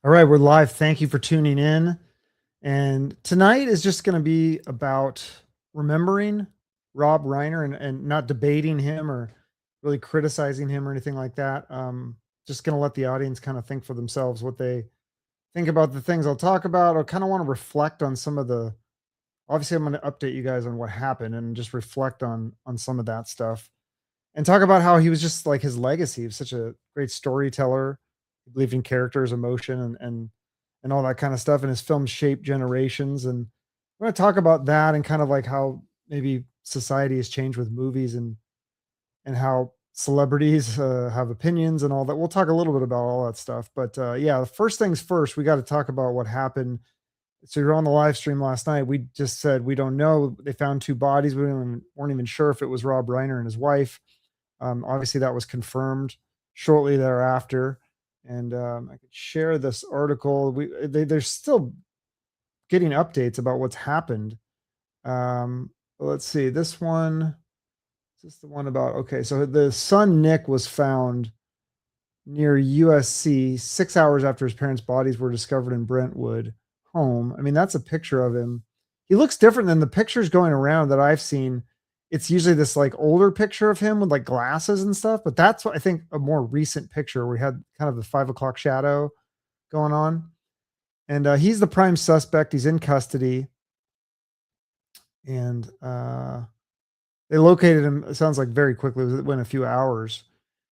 All right, we're live. Thank you for tuning in. And tonight is just going to be about remembering Rob Reiner and not debating him or really criticizing him or anything like that. Just going to let the audience kind of think for themselves what they think about the things I'll talk about. I kind of want to reflect on some of the. Obviously, I'm going to update you guys on what happened and just reflect on some of that stuff and talk about how he was just like his legacy. He was such a great storyteller. He believed in characters, emotion, and all that kind of stuff. And his films shaped generations. And we're going to talk about that and kind of like how maybe society has changed with movies and how celebrities have opinions and all that. We'll talk a little bit about all that stuff. But yeah, the first things first, we got to talk about what happened. So you're on the live stream last night. We just said we don't know. They found two bodies. Weren't even sure if it was Rob Reiner and his wife. Obviously, that was confirmed shortly thereafter, and I could share this article. They're still getting updates about what's happened. Let's see. This one is this the one about? Okay, so the son Nick was found near USC 6 hours after his parents' bodies were discovered in Brentwood home. I mean, that's a picture of him. He looks different than the pictures going around that I've seen. It's usually this like older picture of him with like glasses and stuff, but that's what I think a more recent picture where we had kind of the 5 o'clock shadow going on. And he's the prime suspect. He's in custody. And they located him, it sounds like very quickly, within a few hours.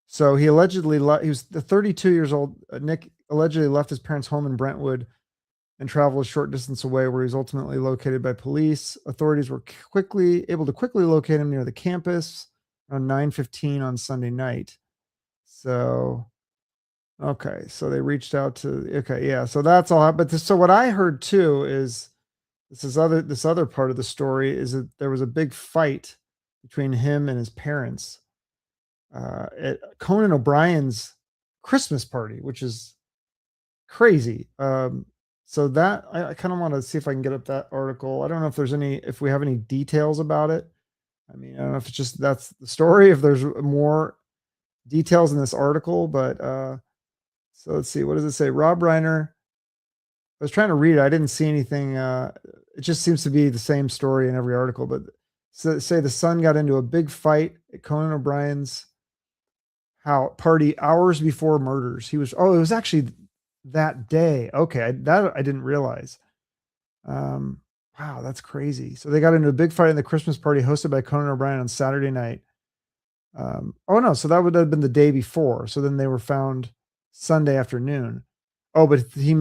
So he allegedly he was the 32 years old. Nick allegedly left his parents' home in Brentwood and traveled a short distance away, where he was ultimately located by police. Authorities were able to quickly locate him near the campus around 9:15 on Sunday night. So, okay, so they reached out to. Okay, yeah, so that's all. But so what I heard too is this other part of the story is that there was a big fight between him and his parents at Conan O'Brien's Christmas party, which is crazy. So that I kind of want to see if I can get up that article. I don't know if we have any details about it. I mean, I don't know if it's just that's the story, if there's more details in this article, but so let's see. What does it say? Rob Reiner. I was trying to read it. I didn't see anything. It just seems to be the same story in every article, but say the son got into a big fight at Conan O'Brien's party hours before murders. It was actually that day. Okay, that I didn't realize. Wow, that's crazy. So they got into a big fight in the Christmas party hosted by Conan O'Brien on Saturday night. Oh no, so that would have been the day before. So then they were found Sunday afternoon. Oh, but he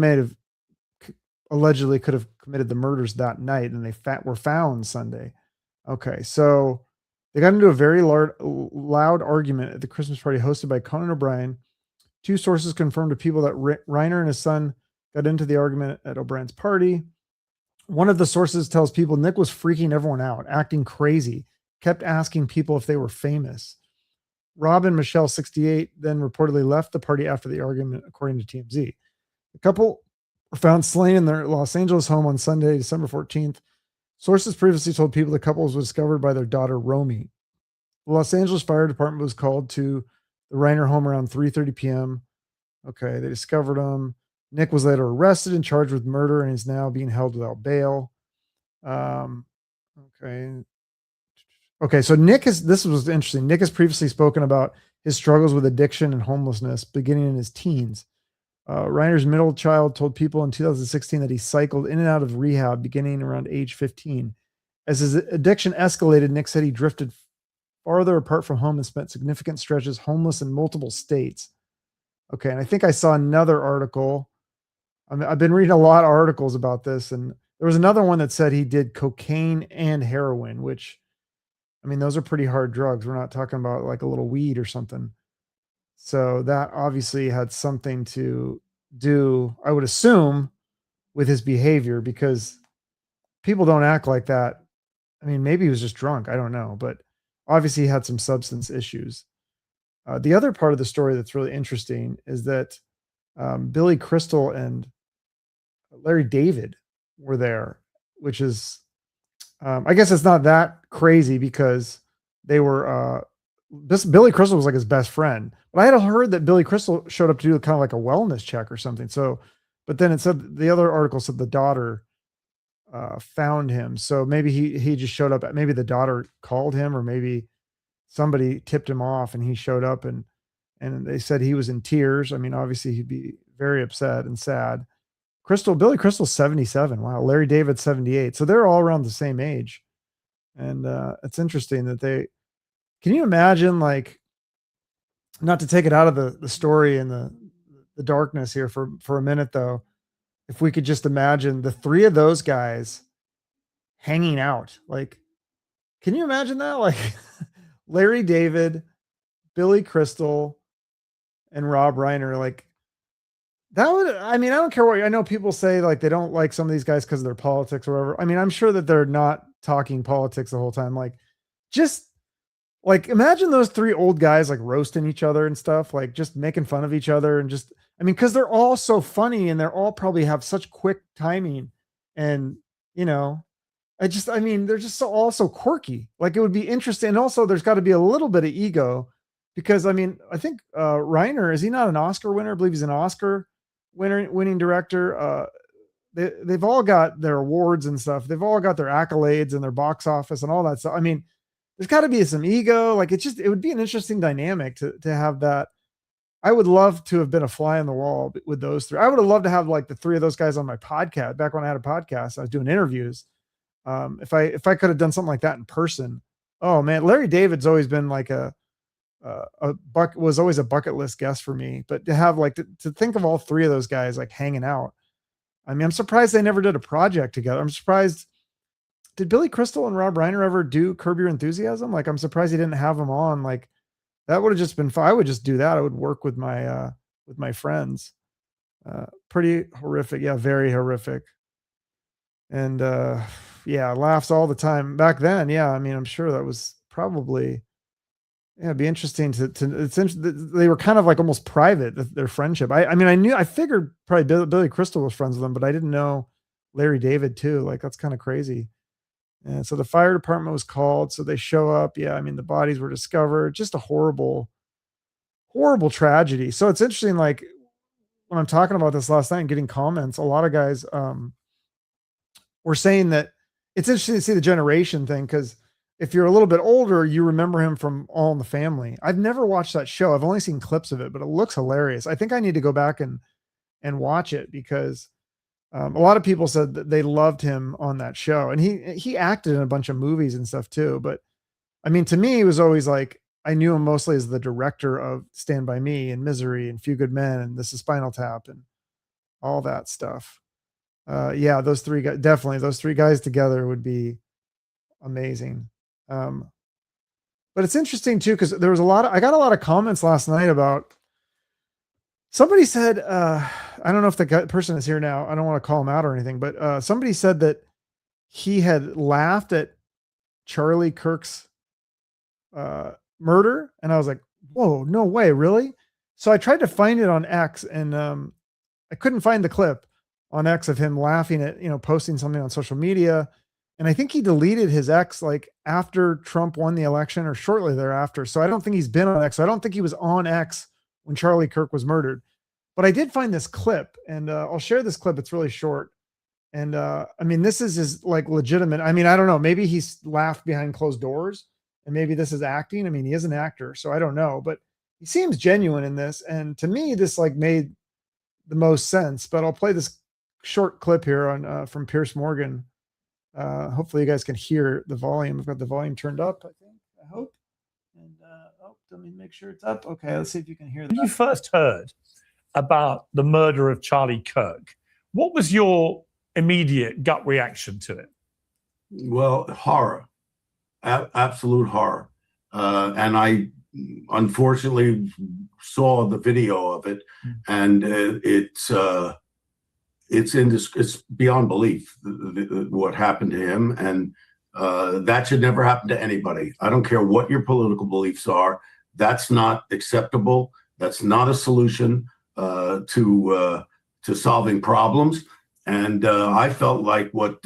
allegedly could have committed the murders that night, and they were found Sunday. Okay, so they got into a very loud argument at the Christmas party hosted by Conan O'Brien. Two sources confirmed to people that Reiner and his son got into the argument at O'Brien's party. One of the sources tells people Nick was freaking everyone out, acting crazy, kept asking people if they were famous. Rob and Michelle, 68, then reportedly left the party after the argument, according to TMZ. The couple were found slain in their Los Angeles home on Sunday, December 14th. Sources previously told people the couple was discovered by their daughter, Romy. The Los Angeles Fire Department was called to the Reiner home around 3:30 p.m. Okay, they discovered him. Nick was later arrested and charged with murder and is now being held without bail. Okay. Okay, so this was interesting. Nick has previously spoken about his struggles with addiction and homelessness beginning in his teens. Reiner's middle child told people in 2016 that he cycled in and out of rehab beginning around age 15. As his addiction escalated, Nick said he drifted farther apart from home and spent significant stretches homeless in multiple states. Okay, and I think I saw another article. I've been reading a lot of articles about this, and there was another one that said he did cocaine and heroin, which, I mean, those are pretty hard drugs. We're not talking about like a little weed or something. So that obviously had something to do, I would assume, with his behavior, because people don't act like that. I mean, maybe he was just drunk. I don't know, but obviously he had some substance issues. The other part of the story that's really interesting is that Billy Crystal and Larry David were there, which is, I guess it's not that crazy because they were, Billy Crystal was like his best friend. But I had heard that Billy Crystal showed up to do kind of like a wellness check or something. So But then it said the other article said the daughter found him. So maybe he just showed up. Maybe the daughter called him, or maybe somebody tipped him off and he showed up, and they said he was in tears. I mean, obviously he'd be very upset and sad. Billy Crystal's 77. Wow. Larry David's 78. So they're all around the same age. And it's interesting that can you imagine, like, not to take it out of the story and the darkness here for a minute though, if we could just imagine the three of those guys hanging out, like, can you imagine that? Like Larry David, Billy Crystal, and Rob Reiner, like, that would, I mean, I don't care what, I know people say like they don't like some of these guys because of their politics or whatever. I mean, I'm sure that they're not talking politics the whole time. Like, just like imagine those three old guys like roasting each other and stuff, like just making fun of each other and just, I mean, because they're all so funny and they're all probably have such quick timing, and you know, I mean, they're just all so quirky. Like, it would be interesting. And also there's got to be a little bit of ego, because I mean, I think Reiner, is he not an Oscar winner? I believe he's an Oscar winning director. They've all got their awards and stuff. They've all got their accolades and their box office and all that stuff. I mean, there's got to be some ego. Like, it would be an interesting dynamic to have that. I would love to have been a fly on the wall with those three. I would have loved to have like the three of those guys on my podcast back when I had a podcast. I was doing interviews. If I could have done something like that in person, oh man, Larry David's always been like was always a bucket list guest for me. But to have like to think of all three of those guys like hanging out, I mean, I'm surprised they never did a project together. I'm surprised. Did Billy Crystal and Rob Reiner ever do Curb Your Enthusiasm? Like, I'm surprised he didn't have them on. Like, that would have just been fun. I would just do that. I would work with my friends. Pretty horrific. Yeah, very horrific. And yeah, laughs all the time back then. Yeah, I mean, I'm sure that was probably, yeah, it'd be interesting they were kind of like almost private, their friendship. I mean, I figured probably Billy Crystal was friends with them, but I didn't know Larry David too. Like, that's kind of crazy. And so the fire department was called. So they show up. Yeah, I mean, the bodies were discovered. Just a horrible, horrible tragedy. So it's interesting, like, when I'm talking about this last night and getting comments, a lot of guys were saying that it's interesting to see the generation thing, because if you're a little bit older, you remember him from All in the Family. I've never watched that show. I've only seen clips of it, but it looks hilarious. I think I need to go back and watch it, because a lot of people said that they loved him on that show, and he acted in a bunch of movies and stuff too. But I mean, to me, he was always like, I knew him mostly as the director of Stand By Me and Misery and Few Good Men and This Is Spinal Tap and all that stuff. Yeah, those three guys, definitely those three guys together would be amazing. But it's interesting too, because there was I got a lot of comments last night about, somebody said, I don't know if the person is here now. I don't want to call him out or anything, but somebody said that he had laughed at Charlie Kirk's murder. And I was like, whoa, no way, really? So I tried to find it on X, and I couldn't find the clip on X of him laughing at, posting something on social media. And I think he deleted his X like after Trump won the election or shortly thereafter. So I don't think he's been on X. I don't think he was on X when Charlie Kirk was murdered. But I did find this clip, and I'll share this clip. It's really short. And I mean, this is his like legitimate. I mean, I don't know. Maybe he's laughed behind closed doors, and maybe this is acting. I mean, he is an actor, so I don't know. But he seems genuine in this. And to me, this like made the most sense. But I'll play this short clip here on from Pierce Morgan. Hopefully you guys can hear the volume. I've got the volume turned up, I think, I hope. And let me make sure it's up. Okay, let's see if you can hear that. When you first heard about the murder of Charlie Kirk, what was your immediate gut reaction to it? Well, horror, absolute horror. And I unfortunately saw the video of it, and it's beyond belief what happened to him, and that should never happen to anybody. I don't care what your political beliefs are. That's not acceptable. That's not a solution to solving problems. And I felt like what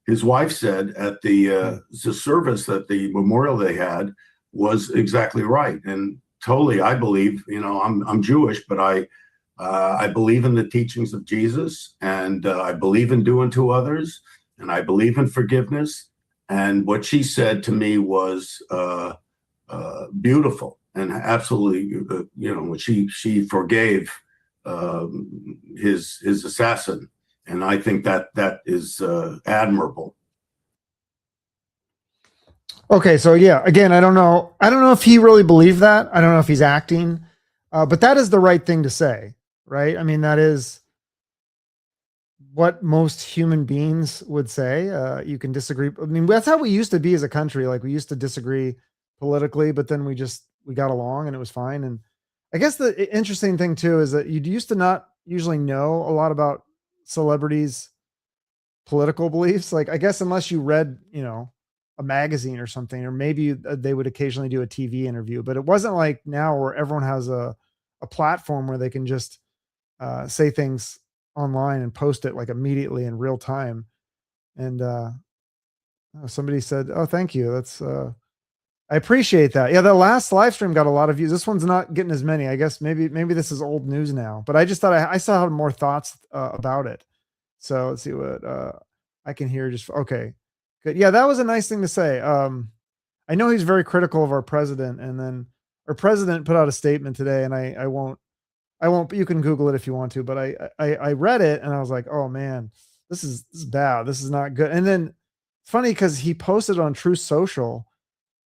his wife said at the service, that the memorial they had, was exactly right. And totally, I believe, I'm Jewish, but I I believe in the teachings of Jesus, and I believe in doing to others, and I believe in forgiveness. And what she said to me was beautiful and absolutely, she forgave his assassin, and I think that is admirable. Okay, so yeah, again, I don't know if he really believed that. I don't know if he's acting, but that is the right thing to say, right? I mean, that is what most human beings would say. You can disagree. I mean, that's how we used to be as a country. Like we used to disagree politically, but then we got along and it was fine. And I guess the interesting thing too is that you used to not usually know a lot about celebrities' political beliefs. Like I guess unless you read, a magazine or something, or maybe they would occasionally do a TV interview, but it wasn't like now where everyone has a platform where they can just say things online and post it like immediately in real time. And somebody said, "Oh, thank you. That's I appreciate that." Yeah, the last live stream got a lot of views. This one's not getting as many. I guess maybe this is old news now. But I just thought I still had more thoughts about it. So let's see what I can hear. Just okay, good. Yeah, that was a nice thing to say. I know he's very critical of our president, and then our president put out a statement today, and I won't, but you can Google it if you want to. But I read it and I was like, oh man, this is bad. This is not good. And then it's funny because he posted on Truth Social,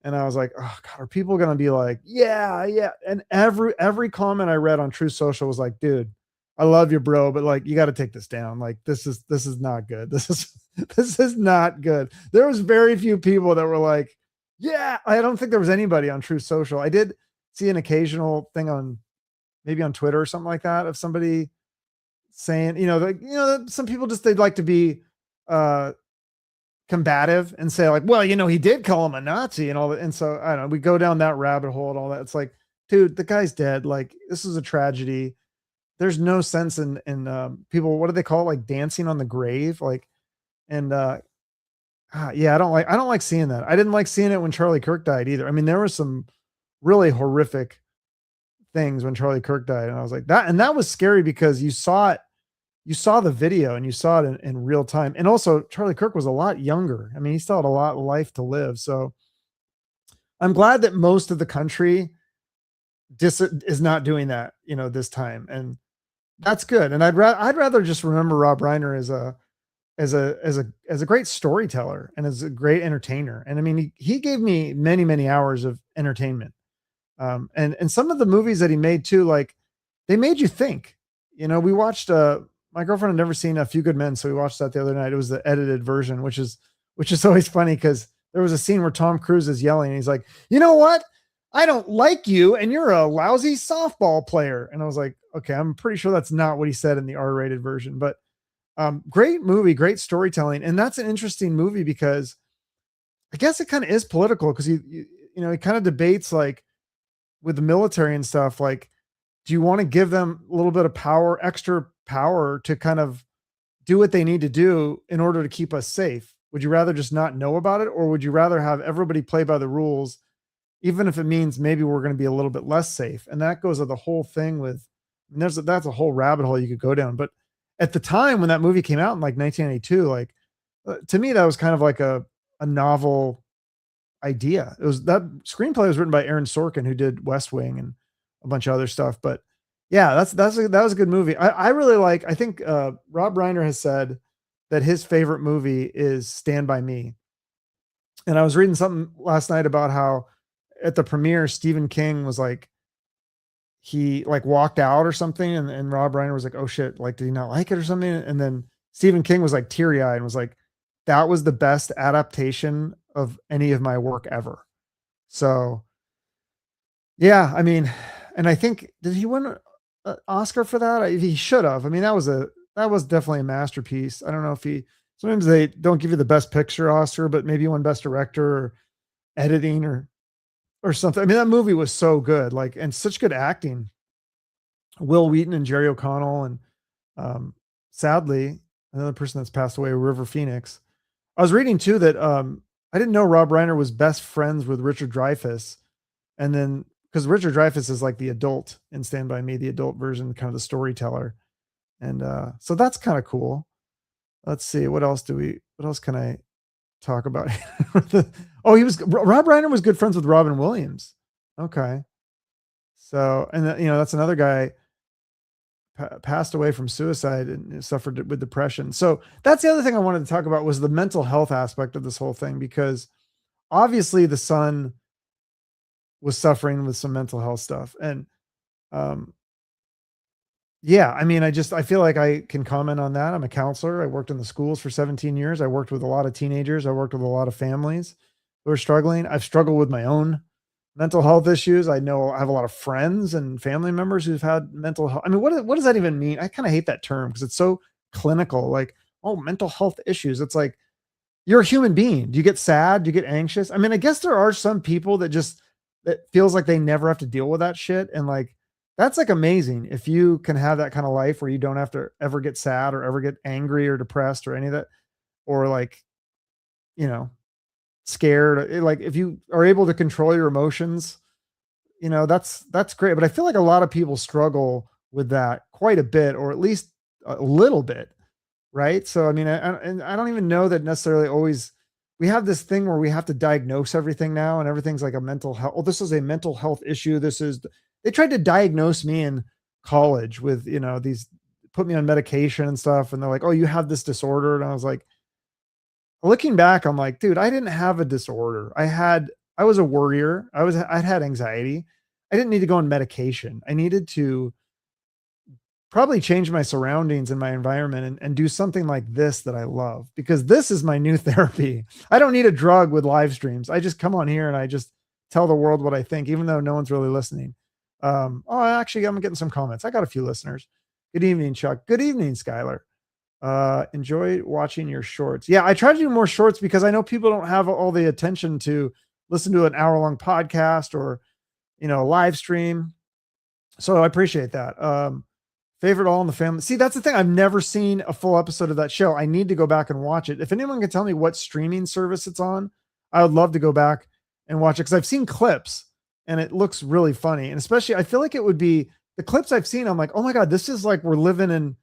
and I was like, oh God, are people gonna be like, yeah, yeah? And every comment I read on Truth Social was like, dude, I love you, bro, but like you got to take this down. Like this is not good. This is not good. There was very few people that were like, yeah. I don't think there was anybody on Truth Social. I did see an occasional thing on maybe on Twitter or something like that of somebody saying, some people just, they'd like to be combative and say like, well, he did call him a Nazi and all that. And so I don't know, we go down that rabbit hole and all that. It's like, dude, the guy's dead. Like this is a tragedy. There's no sense in people, what do they call it? Like dancing on the grave. Like, and yeah, I don't like seeing that. I didn't like seeing it when Charlie Kirk died either. I mean, there were some really horrific things when Charlie Kirk died. And I was like that. And that was scary because you saw the video and you saw it in real time. And also Charlie Kirk was a lot younger. I mean, he still had a lot of life to live. So I'm glad that most of the country is not doing that, this time. And that's good. And I'd rather just remember Rob Reiner as a great storyteller and as a great entertainer. And I mean, he gave me many, many hours of entertainment. And some of the movies that he made too, like they made you think. We watched my girlfriend had never seen A Few Good Men, so we watched that the other night. It was the edited version, which is always funny because there was a scene where Tom Cruise is yelling and he's like, you know what? I don't like you and you're a lousy softball player. And I was like, okay, I'm pretty sure that's not what he said in the R-rated version, but great movie, great storytelling. And that's an interesting movie because I guess it kind of is political because he kind of debates like with the military and stuff, like, do you want to give them a little bit of power, extra power to kind of do what they need to do in order to keep us safe? Would you rather just not know about it? Or would you rather have everybody play by the rules, even if it means maybe we're going to be a little bit less safe? And that goes to the whole thing with, and that's a whole rabbit hole you could go down. But at the time when that movie came out in like 1982, like to me, that was kind of like a novel idea. It was that screenplay was written by Aaron Sorkin, who did West Wing and a bunch of other stuff. But yeah, that was a good movie. I really like, I think Rob Reiner has said that his favorite movie is Stand By Me. And I was reading something last night about how at the premiere, Stephen King was like, he like walked out or something. And Rob Reiner was like, oh shit, like, did he not like it or something? And then Stephen King was like teary eyed and was like, that was the best adaptation of any of my work ever. So yeah, I mean, and I think, did he win an Oscar for that? He should have. I mean, that was definitely a masterpiece. I don't know if sometimes they don't give you the best picture Oscar, but maybe he won best director or editing or something. I mean, that movie was so good, like, and such good acting. Will Wheaton and Jerry O'Connell, and sadly, another person that's passed away, River Phoenix. I was reading too that I didn't know Rob Reiner was best friends with Richard Dreyfuss, and then because Richard Dreyfuss is like the adult in Stand By Me, the adult version, kind of the storyteller. And so that's kind of cool. Let's see. What else can I talk about? Oh, Rob Reiner was good friends with Robin Williams. Okay. So, and that's another guy passed away from suicide and suffered with depression. So that's the other thing I wanted to talk about was the mental health aspect of this whole thing, because obviously the son was suffering with some mental health stuff. And, yeah, I mean, I feel like I can comment on that. I'm a counselor. I worked in the schools for 17 years. I worked with a lot of teenagers. I worked with a lot of families who are struggling. I've struggled with my own mental health issues. I know I have a lot of friends and family members who've had mental health. I mean, what does that even mean? I kind of hate that term because it's so clinical. Like, oh, mental health issues. It's like, you're a human being. Do you get sad? Do you get anxious? I mean, I guess there are some people that feels like they never have to deal with that shit. And like, that's like amazing if you can have that kind of life where you don't have to ever get sad or ever get angry or depressed or any of that, or like, scared. Like if you are able to control your emotions, that's great. But I feel like a lot of people struggle with that quite a bit, or at least a little bit. Right. So, I mean, I don't even know that necessarily always we have this thing where we have to diagnose everything now, and everything's like a mental health. Oh, this is a mental health issue. They tried to diagnose me in college with, put me on medication and stuff. And they're like, oh, you have this disorder. And I was like, looking back, I'm like, dude, I didn't have a disorder. I was a worrier. I'd had anxiety. I didn't need to go on medication. I needed to probably change my surroundings and my environment and do something like this that I love, because this is my new therapy. I don't need a drug with live streams. I just come on here and I just tell the world what I think, even though no one's really listening. Actually, I'm getting some comments. I got a few listeners. Good evening, Chuck. Good evening, Skylar. Enjoy watching your shorts. Yeah, I try to do more shorts because I know people don't have all the attention to listen to an hour-long podcast or, live stream. So I appreciate that. Favorite All in the Family. See, that's the thing. I've never seen a full episode of that show. I need to go back and watch it. If anyone can tell me what streaming service it's on, I would love to go back and watch it, because I've seen clips and it looks really funny. And especially, I feel like it would be the clips I've seen. I'm like, oh my God, this is like, we're living in,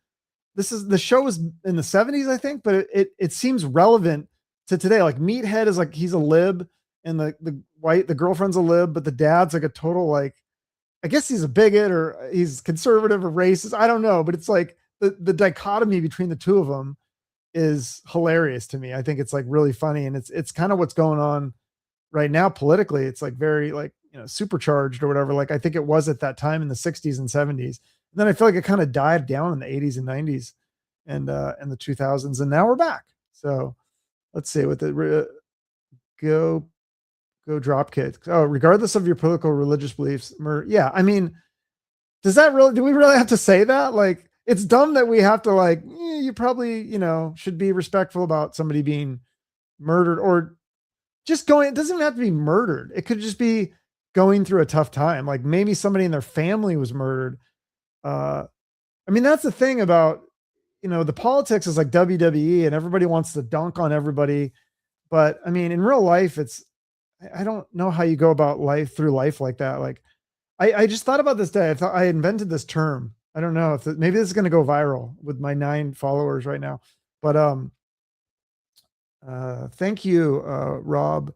the show was in the 70s, I think, but it seems relevant to today. Like Meathead is like, he's a lib, and the girlfriend's a lib, but the dad's like a total, like, I guess he's a bigot or he's conservative or racist. I don't know, but it's like the dichotomy between the two of them is hilarious to me. I think it's like really funny. And it's kind of what's going on right now politically. It's like very like, supercharged or whatever. Like I think it was at that time in the 60s and 70s. And then I feel like it kind of died down in the 80s and 90s and the 2000s. And now we're back. So let's see what go drop kids. Oh, regardless of your political or religious beliefs. Yeah. I mean, do we really have to say that? Like, it's dumb that we have to like, you probably, should be respectful about somebody being murdered, or just going, it doesn't even have to be murdered. It could just be going through a tough time. Like maybe somebody in their family was murdered. I mean, that's the thing about, the politics is like WWE and everybody wants to dunk on everybody. But I mean, in real life, I don't know how you go about through life like that. Like I just thought about this day. I thought I invented this term. I don't know if maybe this is going to go viral with my 9 followers right now, but, thank you, Rob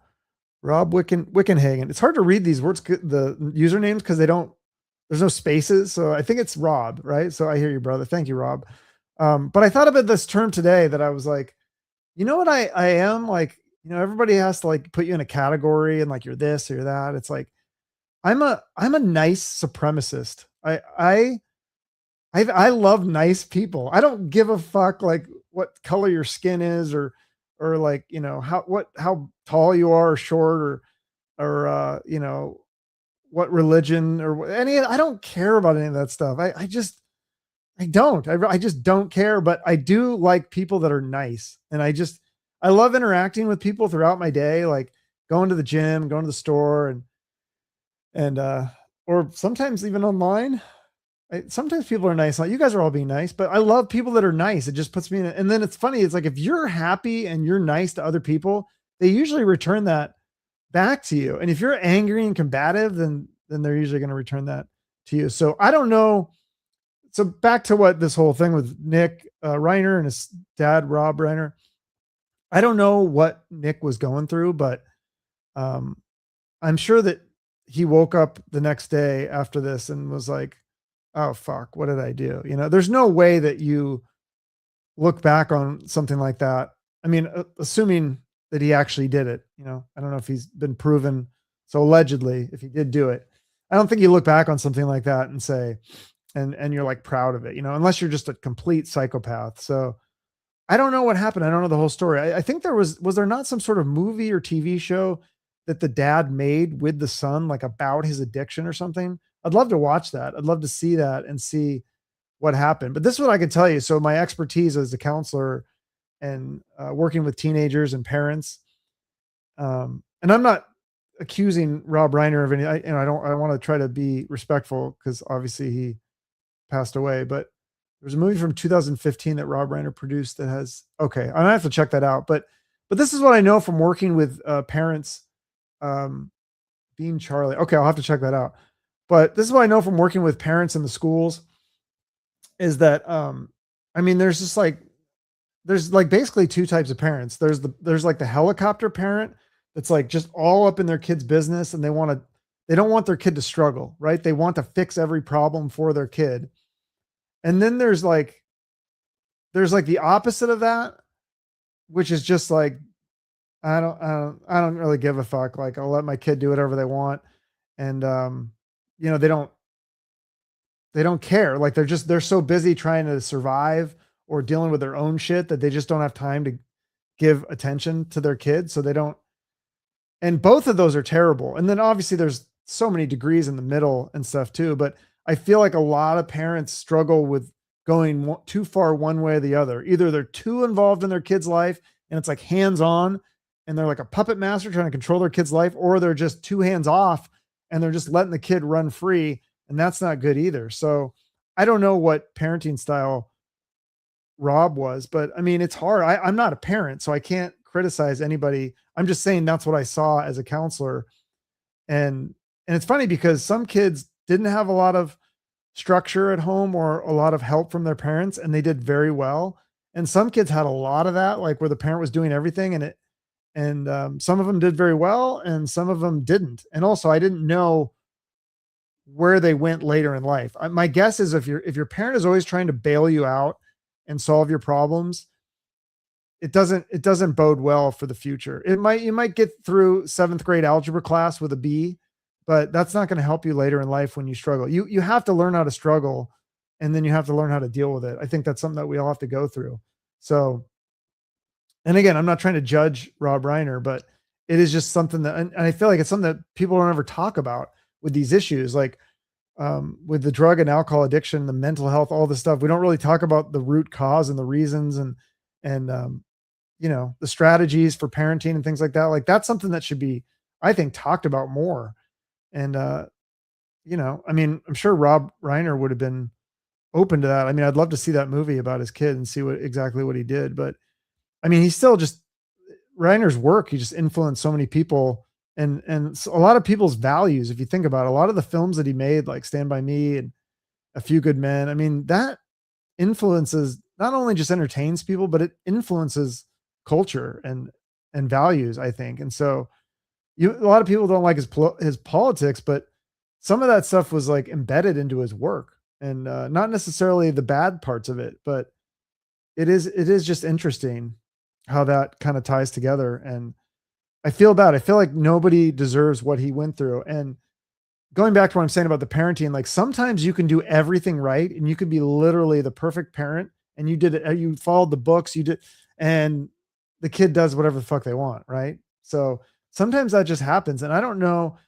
Wickenhagen. It's hard to read these words, the usernames, because there's no spaces. So I think it's Rob, right? So I hear you, brother. Thank you, Rob. But I thought about this term today that I was like, you know what I am like, everybody has to like put you in a category and like, you're this or that. It's like, I'm a nice supremacist. I love nice people. I don't give a fuck like what color your skin is or like, how tall you are or short or what religion or I don't care about any of that stuff. I just don't care, but I do like people that are nice. And I love interacting with people throughout my day, like going to the gym, going to the store and or sometimes even online. Sometimes people are nice. Like you guys are all being nice, but I love people that are nice. It just puts me in it. And then it's funny. It's like, if you're happy and you're nice to other people, they usually return that back to you. And if you're angry and combative, then then they're usually going to return that to you. So I don't know. So back to what this whole thing with Nick Reiner and his dad, Rob Reiner. I don't know what Nick was going through, but I'm sure that he woke up the next day after this and was like, oh, fuck, what did I do? There's no way that you look back on something like that. I mean, assuming that he actually did it, I don't know if he's been proven. So allegedly, if he did do it, I don't think you look back on something like that and say, and you're like proud of it, unless you're just a complete psychopath. So I don't know what happened. I don't know the whole story. I think was there not some sort of movie or TV show that the dad made with the son, like about his addiction or something? I'd love to watch that. I'd love to see that and see what happened. But this is what I can tell you. So my expertise as a counselor and working with teenagers and parents, and I'm not accusing Rob Reiner of any, I want to try to be respectful because obviously he passed away, but there's a movie from 2015 that Rob Reiner produced that has, okay, I have to check that out. But this is what I know from working with parents, Being Charlie. Okay, I'll have to check that out. But this is what I know from working with parents in the schools is that, I mean, there's like basically two types of parents. There's like the helicopter parent that's like just all up in their kid's business and they don't want their kid to struggle, right? They want to fix every problem for their kid. And then there's like the opposite of that, which is just like, I don't really give a fuck. Like I'll let my kid do whatever they want. And, they don't care. Like they're so busy trying to survive or dealing with their own shit that they just don't have time to give attention to their kids. So they don't, and both of those are terrible. And then obviously there's so many degrees in the middle and stuff too. But I feel like a lot of parents struggle with going too far one way or the other. Either they're too involved in their kid's life and it's like hands on and they're like a puppet master trying to control their kid's life, or they're just too hands off and they're just letting the kid run free. And that's not good either. So I don't know what parenting style Rob was, but I mean, it's hard. I'm not a parent, so I can't criticize anybody. I'm just saying that's what I saw as a counselor. And it's funny because some kids didn't have a lot of structure at home or a lot of help from their parents, and they did very well. And some kids had a lot of that, like where the parent was doing everything, and some of them did very well, and some of them didn't. And also, I didn't know where they went later in life. My guess is if your parent is always trying to bail you out and solve your problems, it doesn't bode well for the future. You might get through 7th grade algebra class with a B, but that's not going to help you later in life when you struggle. You have to learn how to struggle, and then you have to learn how to deal with it. I think that's something that we all have to go through. So, and again, I'm not trying to judge Rob Reiner, but it is just something that, and I feel like it's something that people don't ever talk about with these issues, like with the drug and alcohol addiction, the mental health, all this stuff. We don't really talk about the root cause and the reasons and the strategies for parenting and things like that. Like that's something that should be, I think, talked about more. And, I mean, I'm sure Rob Reiner would have been open to that. I mean, I'd love to see that movie about his kid and see exactly what he did. But I mean, he's still just Reiner's work. He just influenced so many people and a lot of people's values. If you think about it, a lot of the films that he made, like Stand By Me and A Few Good Men, I mean, that influences, not only just entertains people, but it influences culture and values, I think. And so a lot of people don't like his politics, but some of that stuff was like embedded into his work, and not necessarily the bad parts of it, but it is just interesting how that kind of ties together. And I feel bad. I feel like nobody deserves what he went through. And going back to what I'm saying about the parenting, like sometimes you can do everything right and you can be literally the perfect parent, and you did it, you followed the books, you did, and the kid does whatever the fuck they want, right? So sometimes that just happens. And I don't know,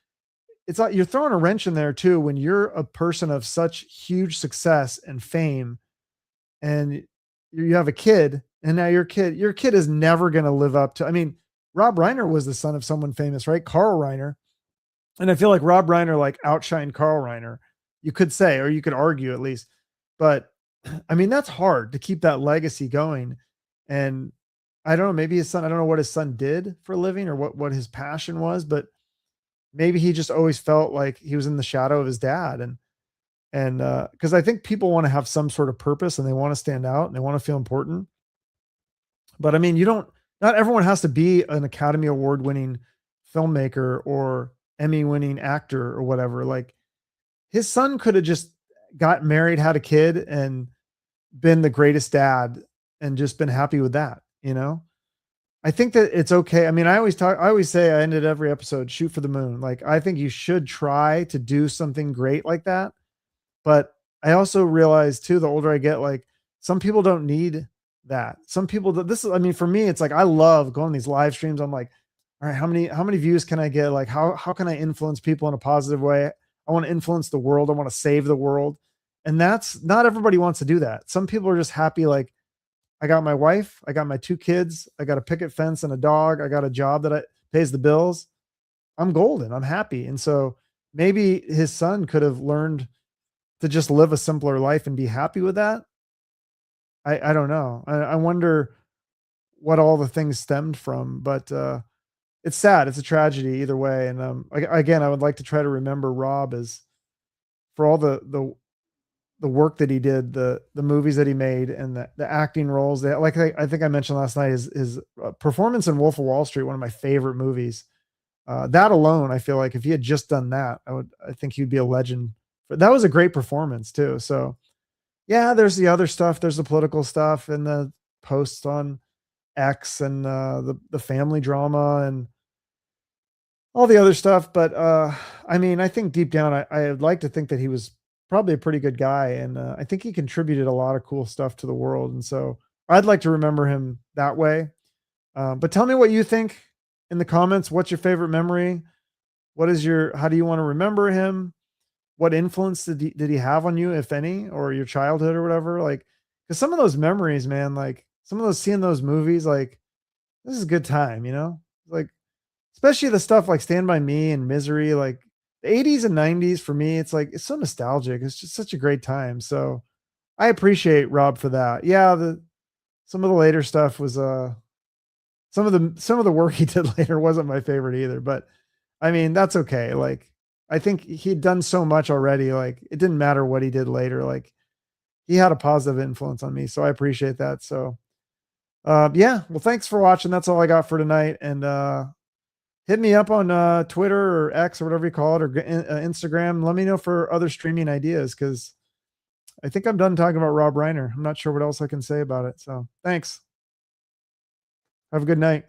it's like you're throwing a wrench in there too when you're a person of such huge success and fame, and you have a kid, and now your kid is never going to live up to, I mean, Rob Reiner was the son of someone famous, right? Carl Reiner. And I feel like Rob Reiner like outshined Carl Reiner, you could say, or you could argue at least. But I mean, that's hard to keep that legacy going. And I don't know, maybe his son, I don't know what his son did for a living or what his passion was, but maybe he just always felt like he was in the shadow of his dad. And because I think people want to have some sort of purpose and they want to stand out and they want to feel important. But I mean, not everyone has to be an Academy Award winning filmmaker or Emmy winning actor or whatever. Like his son could have just got married, had a kid, and been the greatest dad and just been happy with that, you know? I think that it's okay. I mean, I always say, I ended every episode, shoot for the moon. Like, I think you should try to do something great like that. But I also realize too, the older I get, like some people don't need that. Some people that I mean, for me, it's like, I love going on these live streams. I'm like, all right, how many views can I get? Like, how can I influence people in a positive way? I want to influence the world. I want to save the world. And that's not everybody wants to do that. Some people are just happy. Like, I got my wife, I got my 2 kids, I got a picket fence and a dog. I got a job that pays the bills. I'm golden. I'm happy. And so maybe his son could have learned to just live a simpler life and be happy with that. I don't know. I wonder what all the things stemmed from, but it's sad. It's a tragedy either way. And again, I would like to try to remember Rob as for all the work that he did, the movies that he made, and the acting roles. That, like I think I mentioned last night, his performance in Wolf of Wall Street, one of my favorite movies. That alone, I feel like if he had just done that, I think he'd be a legend. But that was a great performance too. So yeah, there's the other stuff. There's the political stuff and the posts on X and the family drama and all the other stuff. But I mean, I think deep down, I'd like to think that he was probably a pretty good guy, and I think he contributed a lot of cool stuff to the world. And so I'd like to remember him that way. But tell me what you think in the comments. What's your favorite memory? How do you want to remember him? What influence did he have on you, if any, or your childhood or whatever? Like, because some of those memories, man, like some of those, seeing those movies, like this is a good time, you know, like, especially the stuff like Stand By Me and Misery, like the 80s and 90s for me, it's like, it's so nostalgic. It's just such a great time. So I appreciate Rob for that. Yeah. Some of the later stuff was, some of the work he did later wasn't my favorite either, but I mean, that's okay. Like, I think he'd done so much already. Like, it didn't matter what he did later. Like, he had a positive influence on me. So I appreciate that. So, yeah, well, thanks for watching. That's all I got for tonight. And, hit me up on Twitter or X or whatever you call it, or Instagram. Let me know for other streaming ideas, because I think I'm done talking about Rob Reiner. I'm not sure what else I can say about it. So thanks. Have a good night.